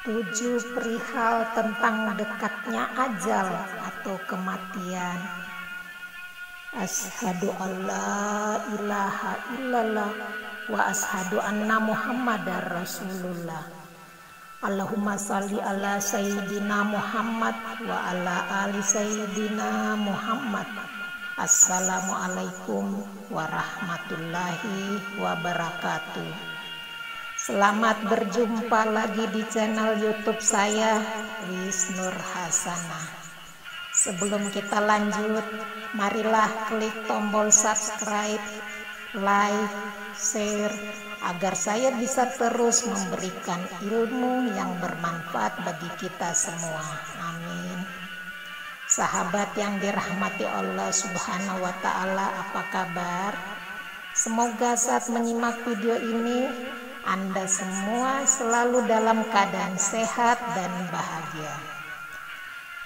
7 perihal tentang dekatnya ajal atau kematian. Asyhadu alla ilaha illallah wa asyhadu anna muhammadar rasulullah. Allahumma salli ala sayyidina Muhammad wa ala ali sayyidina Muhammad. Assalamualaikum warahmatullahi wabarakatuh. Selamat berjumpa lagi di channel YouTube saya, Wis Nur Hasanah. Sebelum kita lanjut, marilah klik tombol subscribe, like, share, agar saya bisa terus memberikan ilmu yang bermanfaat bagi kita semua. Amin. Sahabat yang dirahmati Allah Subhanahu wa Ta'ala, apa kabar? Semoga saat menyimak video ini Anda semua selalu dalam keadaan sehat dan bahagia.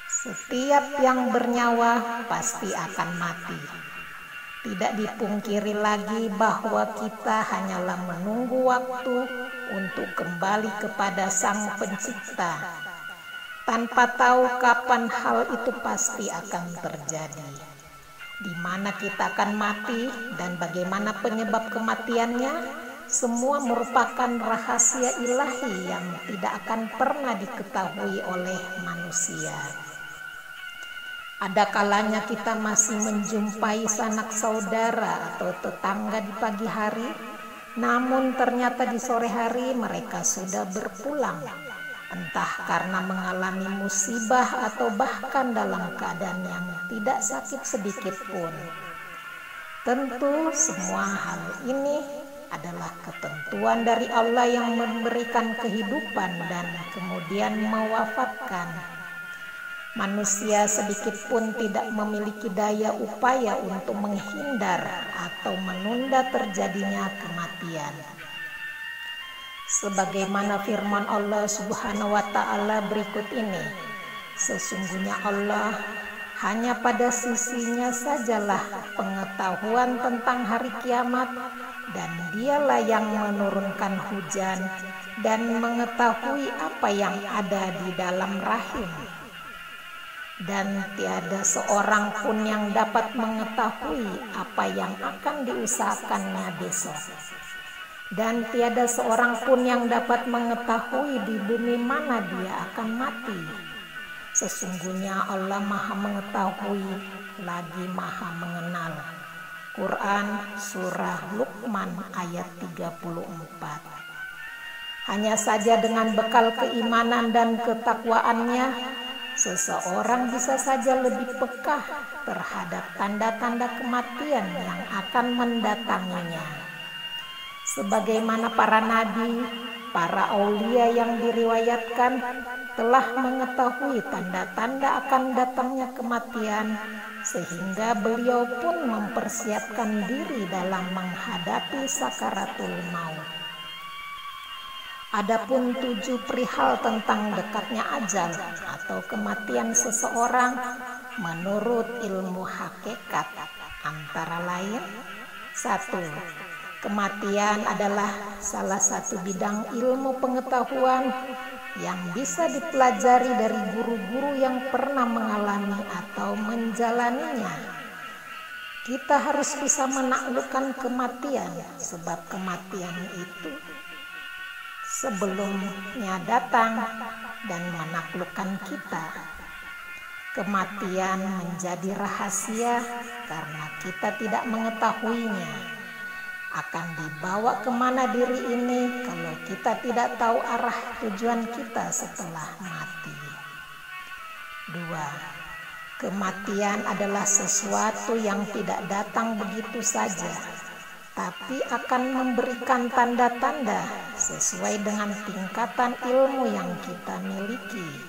Setiap yang bernyawa pasti akan mati. Tidak dipungkiri lagi bahwa kita hanyalah menunggu waktu untuk kembali kepada Sang Pencipta, tanpa tahu kapan hal itu pasti akan terjadi. Di mana kita akan mati dan bagaimana penyebab kematiannya, semua merupakan rahasia ilahi yang tidak akan pernah diketahui oleh manusia. Ada kalanya kita masih menjumpai sanak saudara atau tetangga di pagi hari, namun ternyata di sore hari mereka sudah berpulang, entah karena mengalami musibah atau bahkan dalam keadaan yang tidak sakit sedikit pun. Tentu semua hal ini adalah ketentuan dari Allah yang memberikan kehidupan dan kemudian mewafatkan. Manusia sedikit pun tidak memiliki daya upaya untuk menghindar atau menunda terjadinya kematian. Sebagaimana firman Allah Subhanahu wa Ta'ala berikut ini, sesungguhnya Allah hanya pada sisinya sajalah pengetahuan tentang hari kiamat, dan dialah yang menurunkan hujan dan mengetahui apa yang ada di dalam rahim. Dan tiada seorang pun yang dapat mengetahui apa yang akan diusahakannya besok. Dan tiada seorang pun yang dapat mengetahui di bumi mana dia akan mati. Sesungguhnya Allah Maha Mengetahui lagi Maha Mengenal. Quran Surah Luqman ayat 34. Hanya saja dengan bekal keimanan dan ketakwaannya, seseorang bisa saja lebih peka terhadap tanda-tanda kematian yang akan mendatanginya. Sebagaimana para nabi, para aulia yang diriwayatkan telah mengetahui tanda-tanda akan datangnya kematian, sehingga beliau pun mempersiapkan diri dalam menghadapi sakaratul maut. Adapun 7 perihal tentang dekatnya ajal atau kematian seseorang menurut ilmu hakikat antara lain: 1. Kematian adalah salah satu bidang ilmu pengetahuan yang bisa dipelajari dari guru-guru yang pernah mengalami atau menjalaninya. Kita harus bisa menaklukkan kematian, sebab kematian itu sebelumnya datang dan menaklukkan kita. Kematian menjadi rahasia karena kita tidak mengetahuinya. Akan dibawa kemana diri ini kalau kita tidak tahu arah tujuan kita setelah mati. 2. Kematian adalah sesuatu yang tidak datang begitu saja, tapi akan memberikan tanda-tanda sesuai dengan tingkatan ilmu yang kita miliki.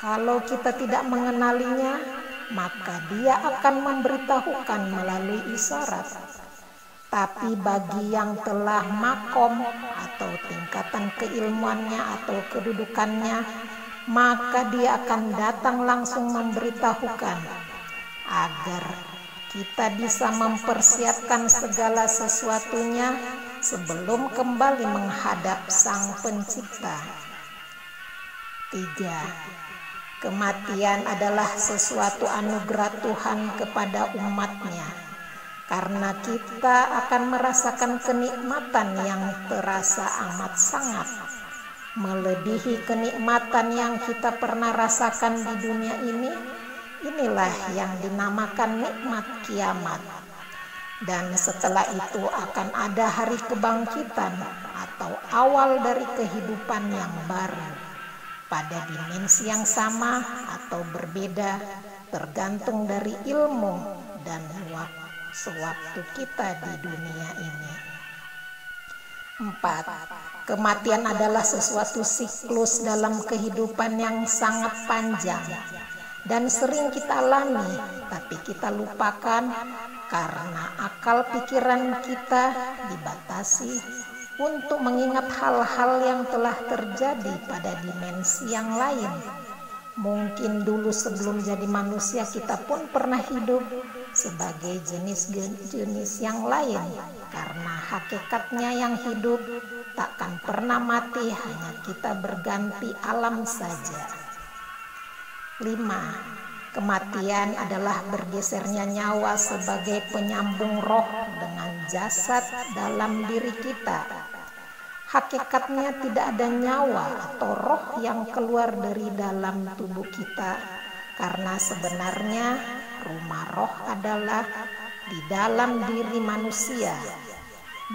Kalau kita tidak mengenalinya, maka dia akan memberitahukan melalui isyarat. Tapi bagi yang telah makom atau tingkatan keilmuannya atau kedudukannya, maka dia akan datang langsung memberitahukan agar kita bisa mempersiapkan segala sesuatunya sebelum kembali menghadap Sang Pencipta. 3. Kematian adalah sesuatu anugerah Tuhan kepada umatnya, karena kita akan merasakan kenikmatan yang terasa amat sangat, melebihi kenikmatan yang kita pernah rasakan di dunia ini. Inilah yang dinamakan nikmat kiamat. Dan setelah itu akan ada hari kebangkitan atau awal dari kehidupan yang baru, pada dimensi yang sama atau berbeda, tergantung dari ilmu dan sewaktu kita di dunia ini. 4. Kematian adalah sesuatu siklus dalam kehidupan yang sangat panjang dan sering kita alami, tapi kita lupakan karena akal pikiran kita dibatasi untuk mengingat hal-hal yang telah terjadi pada dimensi yang lain. Mungkin dulu sebelum jadi manusia kita pun pernah hidup sebagai jenis-jenis yang lain, karena hakikatnya yang hidup takkan pernah mati, hanya kita berganti alam saja. 5. Kematian adalah bergesernya nyawa sebagai penyambung roh dengan jasad dalam diri kita. Hakikatnya tidak ada nyawa atau roh yang keluar dari dalam tubuh kita, karena sebenarnya rumah roh adalah di dalam diri manusia,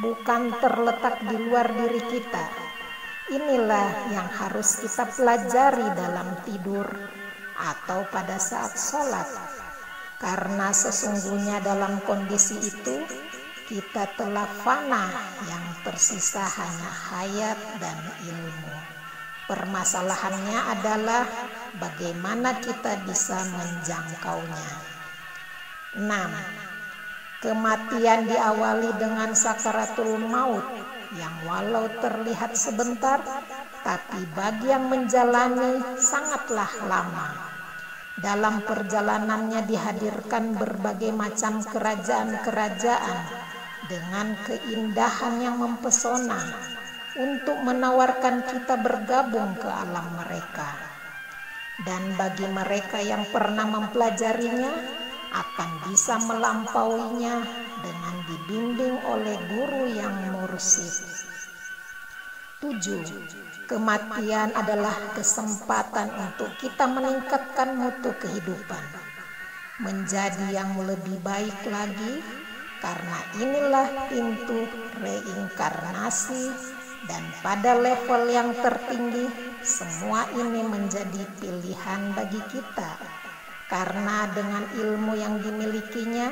bukan terletak di luar diri kita. Inilah yang harus kita pelajari dalam tidur atau pada saat sholat, karena sesungguhnya dalam kondisi itu kita telah fana, yang tersisa hanya hayat dan ilmu. Permasalahannya adalah bagaimana kita bisa menjangkaunya. 6. Kematian diawali dengan sakaratul maut, yang walau terlihat sebentar, tapi bagi yang menjalani sangatlah lama. Dalam perjalanannya dihadirkan berbagai macam kerajaan-kerajaan dengan keindahan yang mempesona untuk menawarkan kita bergabung ke alam mereka. Dan bagi mereka yang pernah mempelajarinya akan bisa melampauinya dengan dibimbing oleh guru yang mursyid. 7. Kematian adalah kesempatan untuk kita meningkatkan mutu kehidupan menjadi yang lebih baik lagi, karena inilah pintu reinkarnasi, dan pada level yang tertinggi semua ini menjadi pilihan bagi kita, karena dengan ilmu yang dimilikinya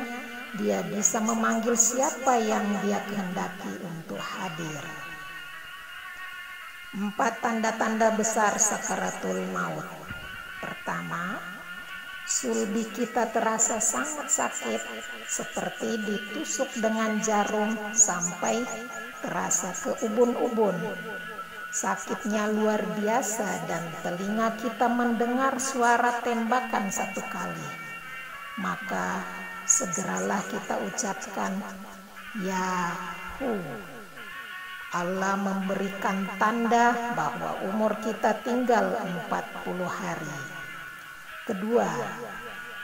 dia bisa memanggil siapa yang dia kehendaki untuk hadir. 4 tanda-tanda besar sakaratul maut. Pertama, sulbi kita terasa sangat sakit, seperti ditusuk dengan jarum sampai terasa ke ubun-ubun. Sakitnya luar biasa dan telinga kita mendengar suara tembakan 1 kali. Maka segeralah kita ucapkan, Yahu. Allah memberikan tanda bahwa umur kita tinggal 40 hari. Kedua,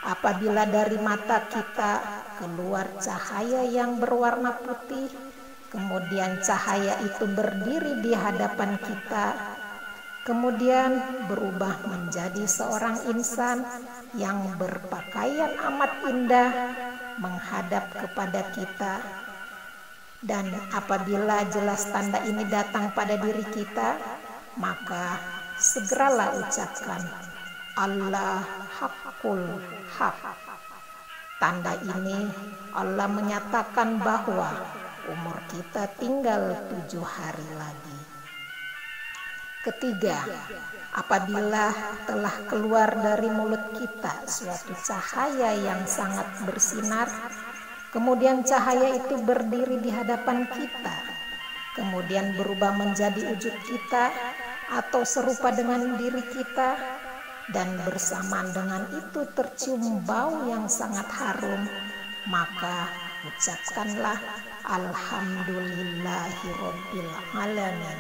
apabila dari mata kita keluar cahaya yang berwarna putih, kemudian cahaya itu berdiri di hadapan kita, kemudian berubah menjadi seorang insan yang berpakaian amat indah menghadap kepada kita. Dan apabila jelas tanda ini datang pada diri kita, maka segeralah ucapkan Allah hakul hak. Tanda ini Allah menyatakan bahwa umur kita tinggal 7 hari lagi. Ketiga, apabila telah keluar dari mulut kita suatu cahaya yang sangat bersinar, kemudian cahaya itu berdiri di hadapan kita, kemudian berubah menjadi wujud kita atau serupa dengan diri kita, dan bersamaan dengan itu tercium bau yang sangat harum, maka ucapkanlah Alhamdulillahirabbil alamin.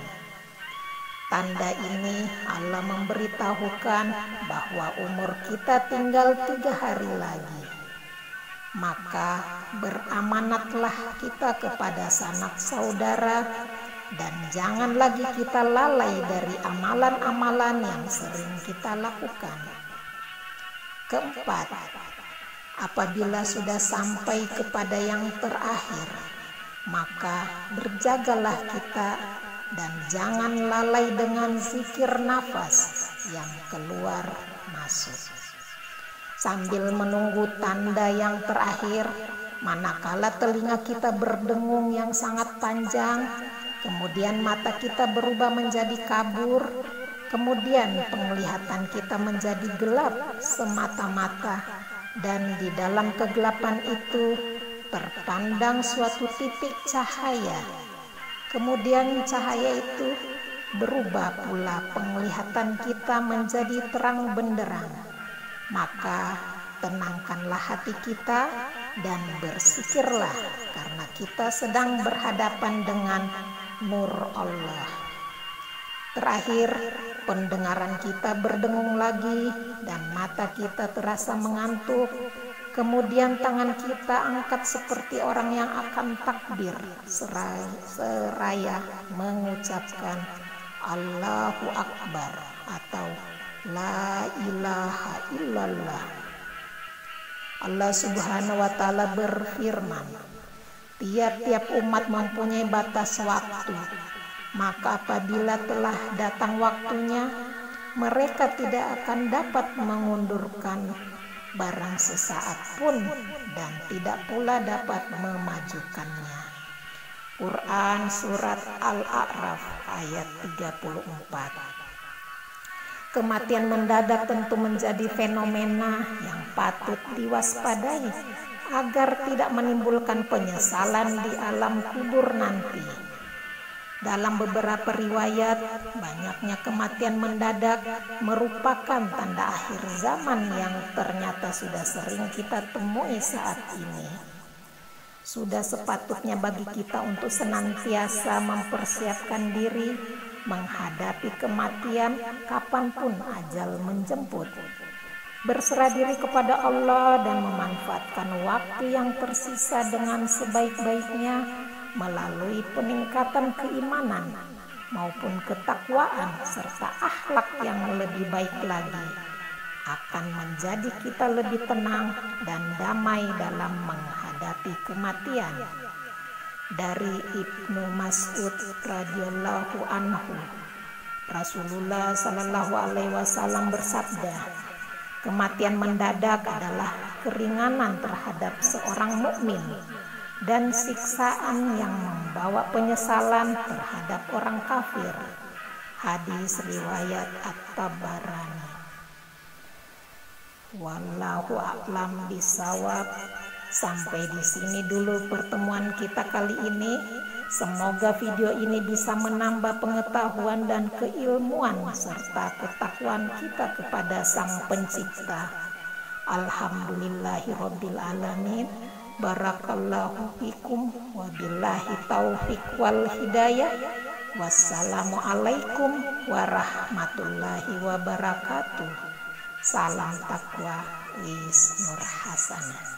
Tanda ini Allah memberitahukan bahwa umur kita tinggal 3 hari lagi. Maka beramanatlah kita kepada sanak saudara dan jangan lagi kita lalai dari amalan-amalan yang sering kita lakukan. Keempat, apabila sudah sampai kepada yang terakhir, maka berjagalah kita dan jangan lalai dengan zikir nafas yang keluar masuk. Sambil menunggu tanda yang terakhir, manakala telinga kita berdengung yang sangat panjang, kemudian mata kita berubah menjadi kabur, kemudian penglihatan kita menjadi gelap semata-mata, dan di dalam kegelapan itu terpandang suatu titik cahaya. Kemudian cahaya itu berubah pula penglihatan kita menjadi terang benderang. Maka tenangkanlah hati kita dan bersikirlah karena kita sedang berhadapan dengan nur Allah. Terakhir, pendengaran kita berdengung lagi dan mata kita terasa mengantuk. Kemudian tangan kita angkat seperti orang yang akan takbir seraya mengucapkan Allahu Akbar atau La ilaha illallah. Allah Subhanahu wa ta'ala berfirman, tiap-tiap umat mempunyai batas waktu, maka apabila telah datang waktunya, mereka tidak akan dapat mengundurkan barang sesaat pun dan tidak pula dapat memajukannya. Quran Surat Al-A'raf ayat 34. Kematian mendadak tentu menjadi fenomena yang patut diwaspadai agar tidak menimbulkan penyesalan di alam kubur nanti. Dalam beberapa riwayat, banyaknya kematian mendadak merupakan tanda akhir zaman yang ternyata sudah sering kita temui saat ini. Sudah sepatutnya bagi kita untuk senantiasa mempersiapkan diri menghadapi kematian kapanpun ajal menjemput. Berserah diri kepada Allah dan memanfaatkan waktu yang tersisa dengan sebaik-baiknya melalui peningkatan keimanan maupun ketakwaan serta akhlak yang lebih baik lagi akan menjadi kita lebih tenang dan damai dalam menghadapi kematian. Dari Ibnu Mas'ud radhiyallahu anhu, Rasulullah sallallahu alaihi wasallam bersabda, kematian mendadak adalah keringanan terhadap seorang mukmin dan siksaan yang membawa penyesalan terhadap orang kafir. Hadis riwayat At-Tabarani. Wallahu a'lam bishawab. Sampai di sini dulu pertemuan kita kali ini. Semoga video ini bisa menambah pengetahuan dan keilmuan serta ketakwaan kita kepada Sang Pencipta. Alhamdulillahirabbil alamin. Barakallahu fikum wabillahi taufiq wal hidayah. Wassalamualaikum warahmatullahi wabarakatuh. Salam takwa Wis Nur Hasanah.